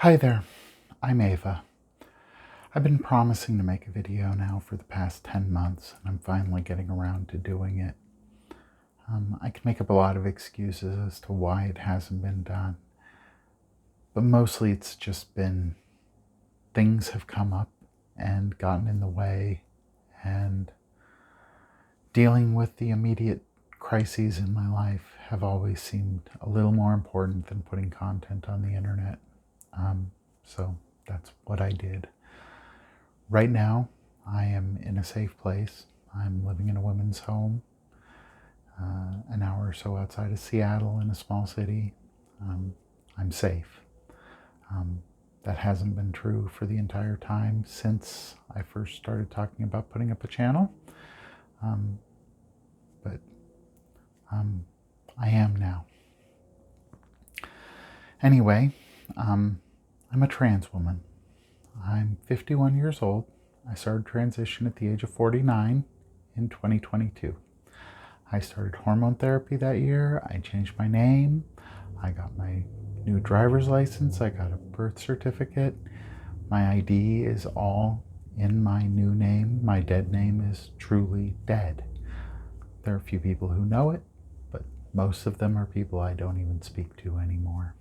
Hi there, I'm Ava. I've been promising to make a video now for the past 10 months, and I'm finally getting around to doing it. I can make up a lot of excuses as to why it hasn't been done, but mostly it's just been things have come up and gotten in the way, and dealing with the immediate crises in my life have always seemed a little more important than putting content on the internet. So that's what I did. Right now, I am in a safe place. I'm living in a women's home, an hour or so outside of Seattle in a small city. I'm safe. That hasn't been true for the entire time since I first started talking about putting up a channel. But I am now. Anyway, I'm a trans woman. I'm 51 years old. I started transition at the age of 49 in 2022. I started hormone therapy that year. I changed my name. I got my new driver's license. I got a birth certificate. My ID is all in my new name. My dead name is truly dead. There are a few people who know it, but most of them are people I don't even speak to anymore.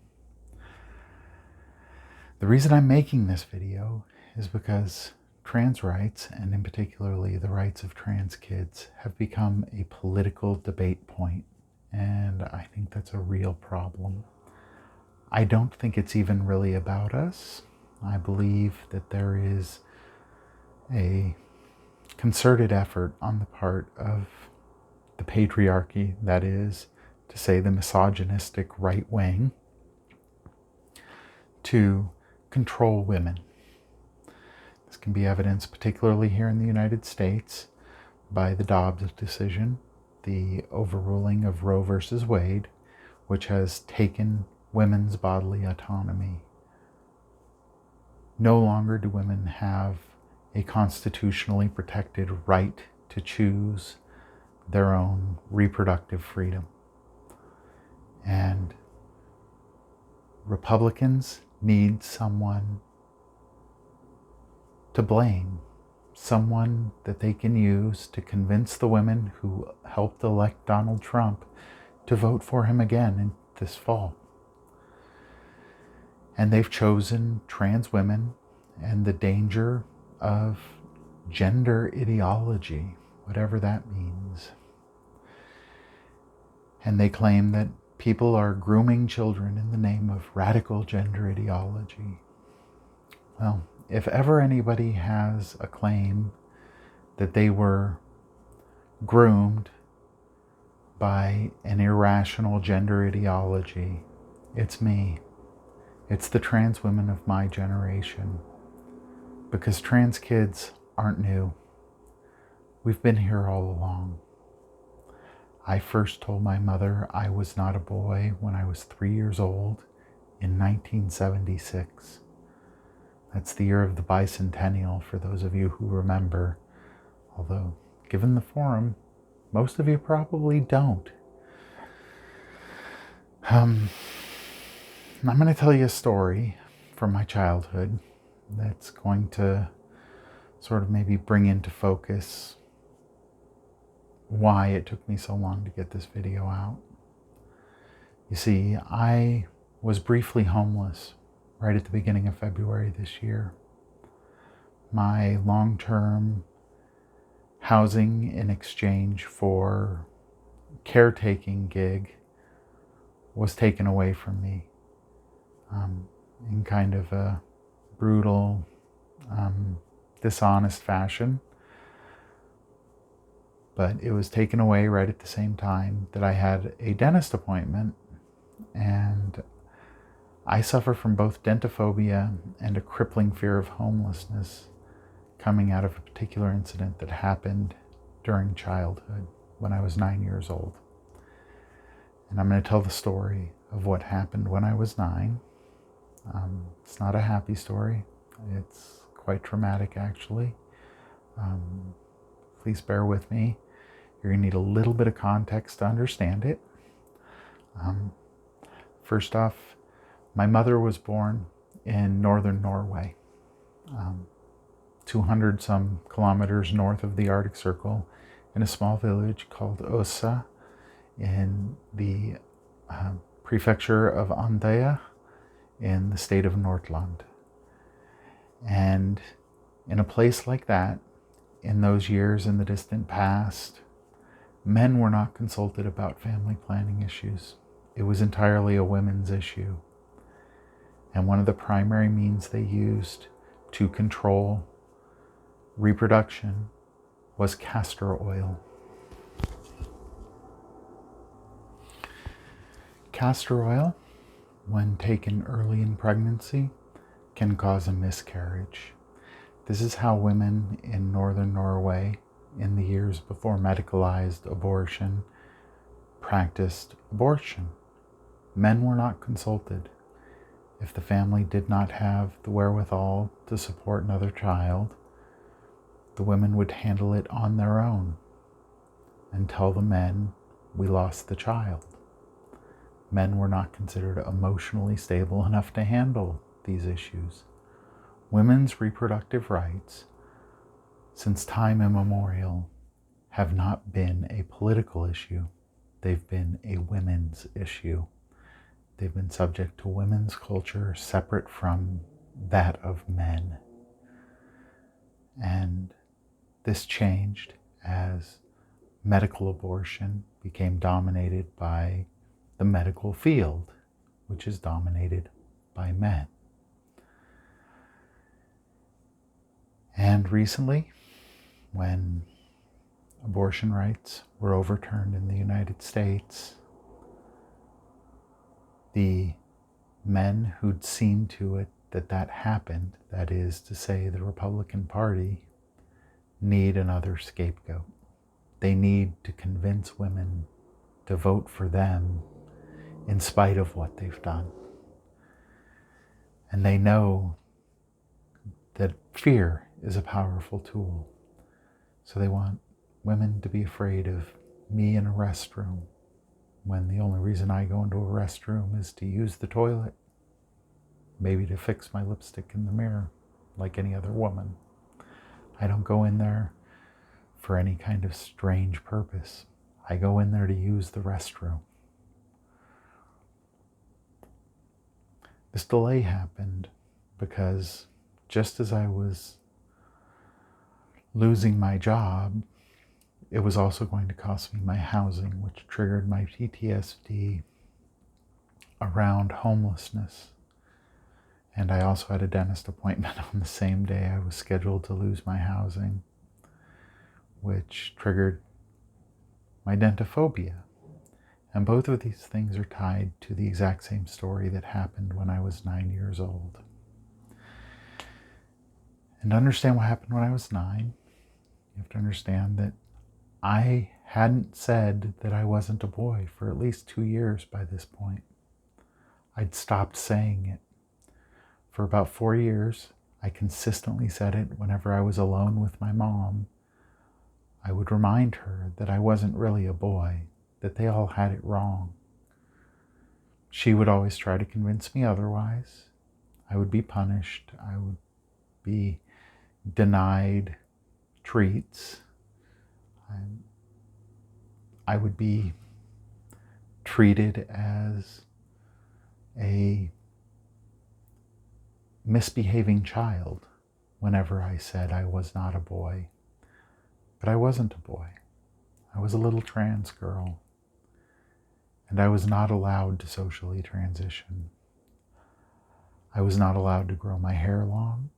The reason I'm making this video is because trans rights, and in particularly the rights of trans kids, have become a political debate point, and I think that's a real problem. I don't think it's even really about us. I believe that there is a concerted effort on the part of the patriarchy, that is, to say the misogynistic right wing, to control women. This can be evidenced particularly here in the United States by the Dobbs decision, the overruling of Roe versus Wade, which has taken women's bodily autonomy. No longer do women have a constitutionally protected right to choose their own reproductive freedom. And Republicans need someone to blame, someone that they can use to convince the women who helped elect Donald Trump to vote for him again in this fall. And they've chosen trans women and the danger of gender ideology, whatever that means. And they claim that people are grooming children in the name of radical gender ideology. Well, if ever anybody has a claim that they were groomed by an irrational gender ideology, it's me. It's the trans women of my generation. Because trans kids aren't new. We've been here all along. I first told my mother I was not a boy when I was 3 years old in 1976. That's the year of the bicentennial, for those of you who remember. Although, given the forum, most of you probably don't. I'm going to tell you a story from my childhood that's going to sort of maybe bring into focus why it took me so long to get this video out. You see, I was briefly homeless right at the beginning of February this year. My long-term housing in exchange for caretaking gig was taken away from me in kind of a brutal, dishonest fashion. But it was taken away right at the same time that I had a dentist appointment, and I suffer from both dentophobia and a crippling fear of homelessness coming out of a particular incident that happened during childhood when I was 9 years old. And I'm going to tell the story of what happened when I was 9. It's not a happy story. It's quite traumatic, actually. Please bear with me. You're going to need a little bit of context to understand it. First off, my mother was born in northern Norway, 200 some kilometers north of the Arctic Circle, in a small village called Osa in the prefecture of Andøya in the state of Nordland. And in a place like that, in those years in the distant past, men were not consulted about family planning issues. It was entirely a women's issue. And one of the primary means they used to control reproduction was castor oil. Castor oil, when taken early in pregnancy, can cause a miscarriage. This is how women in northern Norway, in the years before medicalized abortion, practiced abortion. Men were not consulted. If the family did not have the wherewithal to support another child, the women would handle it on their own and tell the men, "We lost the child." Men were not considered emotionally stable enough to handle these issues. Women's reproductive rights, since time immemorial, have not been a political issue. They've been a women's issue. They've been subject to women's culture separate from that of men. And this changed as medical abortion became dominated by the medical field, which is dominated by men. And recently, when abortion rights were overturned in the United States, the men who'd seen to it that that happened, that is to say the Republican Party, need another scapegoat. They need to convince women to vote for them in spite of what they've done. And they know that fear is a powerful tool. So they want women to be afraid of me in a restroom, when the only reason I go into a restroom is to use the toilet, maybe to fix my lipstick in the mirror, like any other woman. I don't go in there for any kind of strange purpose. I go in there to use the restroom. This delay happened because just as I was losing my job, it was also going to cost me my housing, which triggered my PTSD around homelessness. And I also had a dentist appointment on the same day I was scheduled to lose my housing, which triggered my dentophobia. And both of these things are tied to the exact same story that happened when I was 9 years old. And to understand what happened when I was 9, you have to understand that I hadn't said that I wasn't a boy for at least 2 years by this point. I'd stopped saying it. For about 4 years, I consistently said it whenever I was alone with my mom. I would remind her that I wasn't really a boy, that they all had it wrong. She would always try to convince me otherwise. I would be punished. I would be denied treats. I would be treated as a misbehaving child whenever I said I was not a boy. But I wasn't a boy. I was a little trans girl. And I was not allowed to socially transition. I was not allowed to grow my hair long.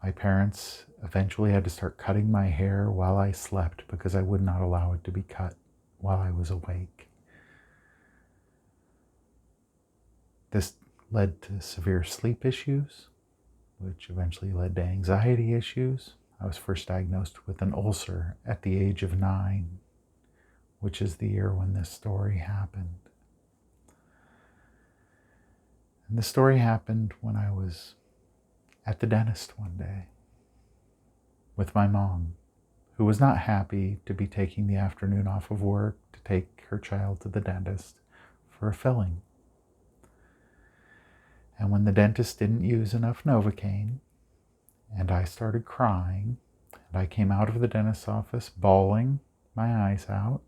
My parents eventually had to start cutting my hair while I slept because I would not allow it to be cut while I was awake. This led to severe sleep issues, which eventually led to anxiety issues. I was first diagnosed with an ulcer at the age of 9, which is the year when this story happened. And the story happened when I was at the dentist one day with my mom, who was not happy to be taking the afternoon off of work to take her child to the dentist for a filling. And when the dentist didn't use enough Novocaine, and I started crying, and I came out of the dentist's office bawling my eyes out,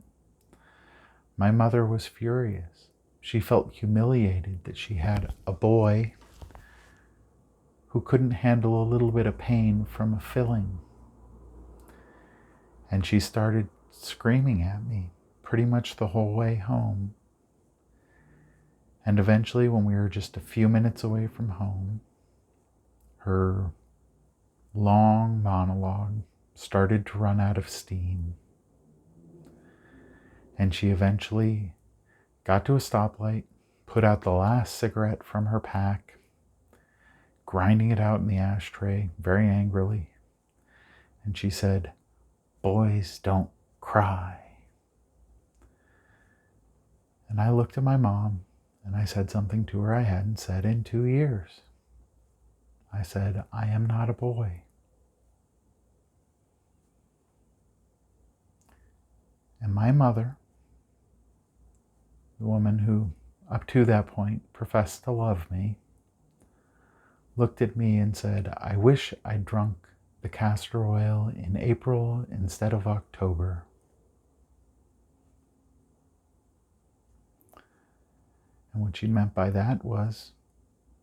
my mother was furious. She felt humiliated that she had a boy who couldn't handle a little bit of pain from a filling. And she started screaming at me pretty much the whole way home. And eventually, when we were just a few minutes away from home, her long monologue started to run out of steam. And she eventually got to a stoplight, put out the last cigarette from her pack, grinding it out in the ashtray very angrily. And she said, "Boys don't cry." And I looked at my mom and I said something to her I hadn't said in 2 years. I said, "I am not a boy." And my mother, the woman who up to that point professed to love me, looked at me and said, "I wish I'd drunk the castor oil in April instead of October." And what she meant by that was,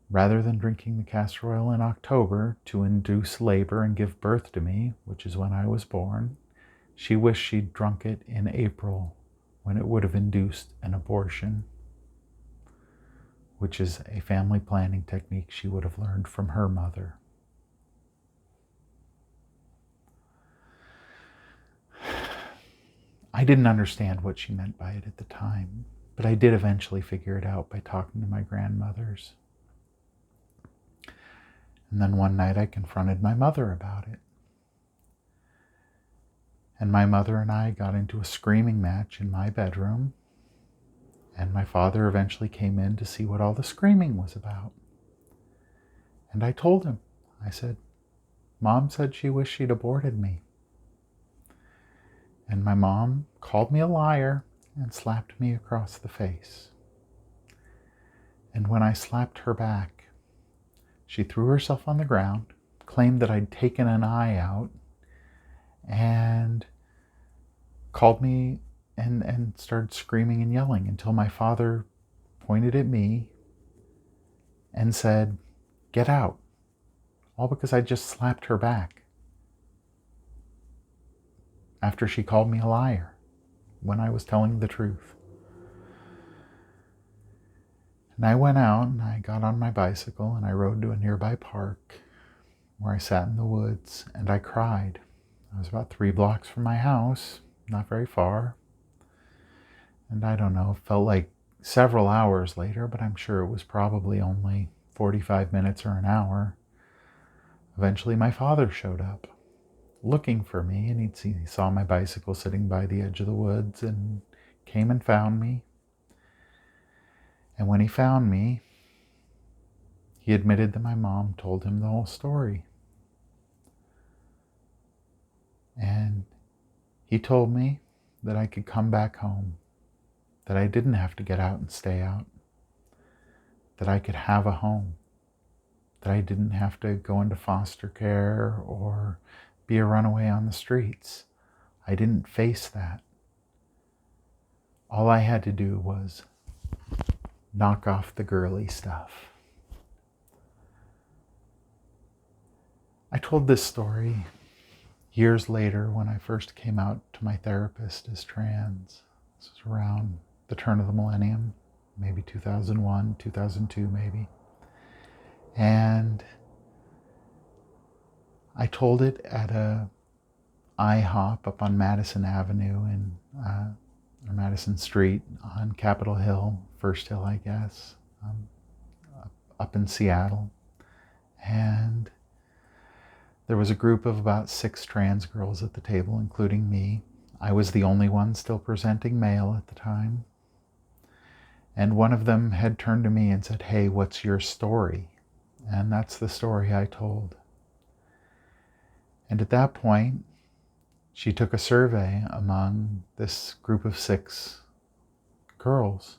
rather than drinking the castor oil in October to induce labor and give birth to me, which is when I was born, she wished she'd drunk it in April, when it would have induced an abortion, which is a family planning technique she would have learned from her mother. I didn't understand what she meant by it at the time, but I did eventually figure it out by talking to my grandmothers. And then one night I confronted my mother about it. And my mother and I got into a screaming match in my bedroom. And my father eventually came in to see what all the screaming was about. And I told him, I said, "Mom said she wished she'd aborted me." And my mom called me a liar and slapped me across the face. And when I slapped her back, she threw herself on the ground, claimed that I'd taken an eye out, and called me and started screaming and yelling until my father pointed at me and said, "Get out," all because I just slapped her back after she called me a liar when I was telling the truth. And I went out and I got on my bicycle and I rode to a nearby park where I sat in the woods and I cried. I was about 3 blocks from my house, not very far. And I don't know, it felt like several hours later, but I'm sure it was probably only 45 minutes or an hour. Eventually my father showed up looking for me, and he saw my bicycle sitting by the edge of the woods and came and found me. And when he found me, he admitted that my mom told him the whole story. And he told me that I could come back home, that I didn't have to get out and stay out, that I could have a home, that I didn't have to go into foster care or be a runaway on the streets. I didn't face that. All I had to do was knock off the girly stuff. I told this story years later when I first came out to my therapist as trans. This was around the turn of the millennium, maybe 2001, 2002 maybe. And I told it at a IHOP up on Madison Avenue or Madison Street on Capitol Hill, First Hill, I guess, up in Seattle. And there was a group of about 6 trans girls at the table, including me. I was the only one still presenting male at the time. And one of them had turned to me and said, "Hey, what's your story?" And that's the story I told. And at that point, she took a survey among this group of 6 girls,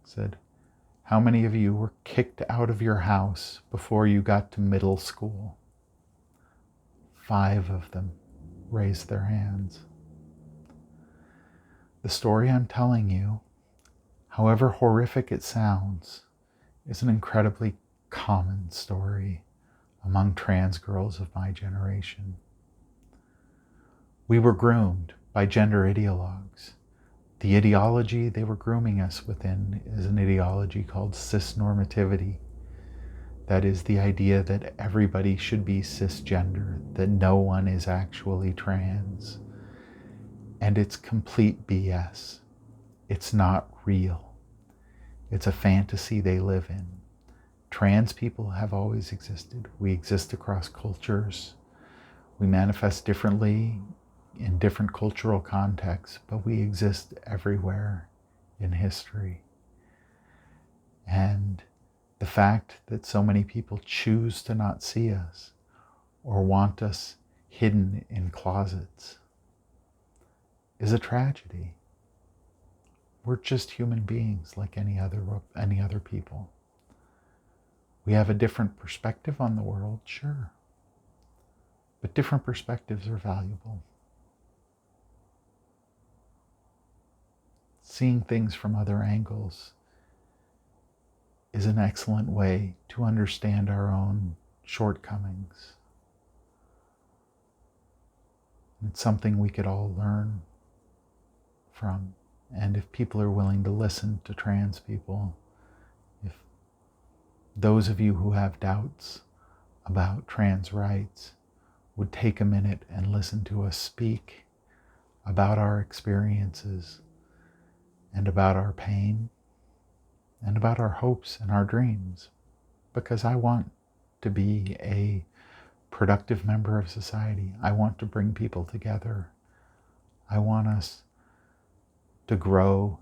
said, How many of you were kicked out of your house before you got to middle school? 5 of them raised their hands. The story I'm telling you, however horrific it sounds, is an incredibly common story among trans girls of my generation. We were groomed by gender ideologues. The ideology they were grooming us within is an ideology called cisnormativity. That is the idea that everybody should be cisgender, that no one is actually trans. And it's complete BS. It's not real. It's a fantasy they live in. Trans people have always existed. We exist across cultures. We manifest differently in different cultural contexts, but we exist everywhere in history. And the fact that so many people choose to not see us or want us hidden in closets is a tragedy. We're just human beings like any other people. We have a different perspective on the world, sure. But different perspectives are valuable. Seeing things from other angles is an excellent way to understand our own shortcomings. It's something we could all learn from. And if people are willing to listen to trans people, if those of you who have doubts about trans rights would take a minute and listen to us speak about our experiences and about our pain and about our hopes and our dreams, because I want to be a productive member of society. I want to bring people together. I want us to grow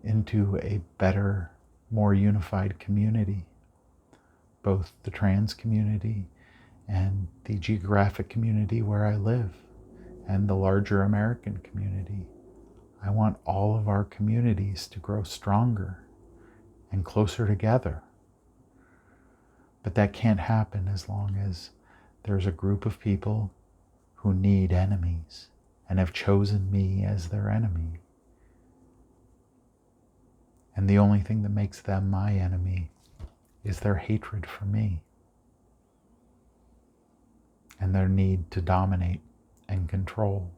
into a better, more unified community, both the trans community and the geographic community where I live and the larger American community. I want all of our communities to grow stronger and closer together. But that can't happen as long as there's a group of people who need enemies and have chosen me as their enemy. And the only thing that makes them my enemy is their hatred for me and their need to dominate and control.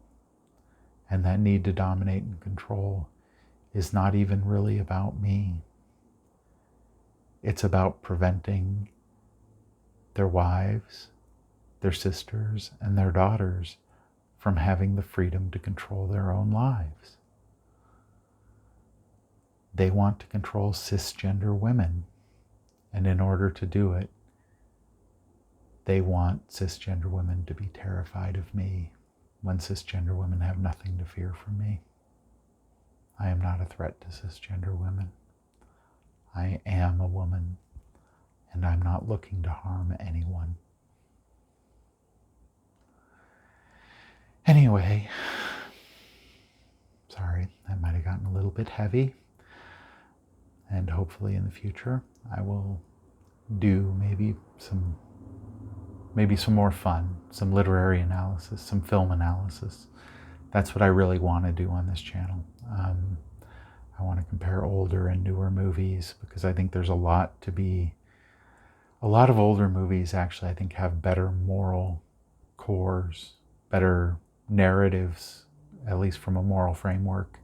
And that need to dominate and control is not even really about me. It's about preventing their wives, their sisters, and their daughters from having the freedom to control their own lives. They want to control cisgender women, and in order to do it, they want cisgender women to be terrified of me when cisgender women have nothing to fear from me. I am not a threat to cisgender women. I am a woman, and I'm not looking to harm anyone. Anyway, sorry, that might have gotten a little bit heavy. And hopefully in the future, I will do maybe some more fun, some literary analysis, some film analysis. That's what I really want to do on this channel. I want to compare older and newer movies because I think there's a lot of older movies actually I think have better moral cores, better narratives, at least from a moral framework,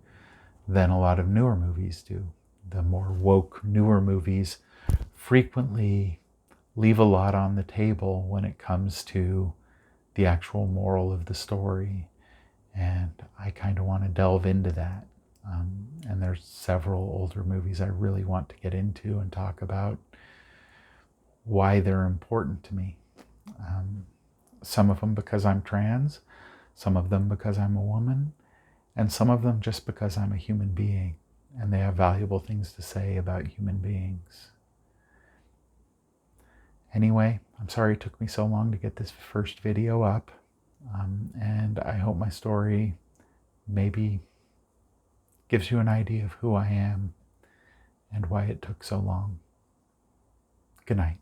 than a lot of newer movies do. The more woke, newer movies frequently leave a lot on the table when it comes to the actual moral of the story. And I kind of want to delve into that. And there's several older movies I really want to get into and talk about why they're important to me. Some of them because I'm trans, some of them because I'm a woman, and some of them just because I'm a human being and they have valuable things to say about human beings. Anyway, I'm sorry it took me so long to get this first video up, and I hope my story maybe gives you an idea of who I am and why it took so long. Good night.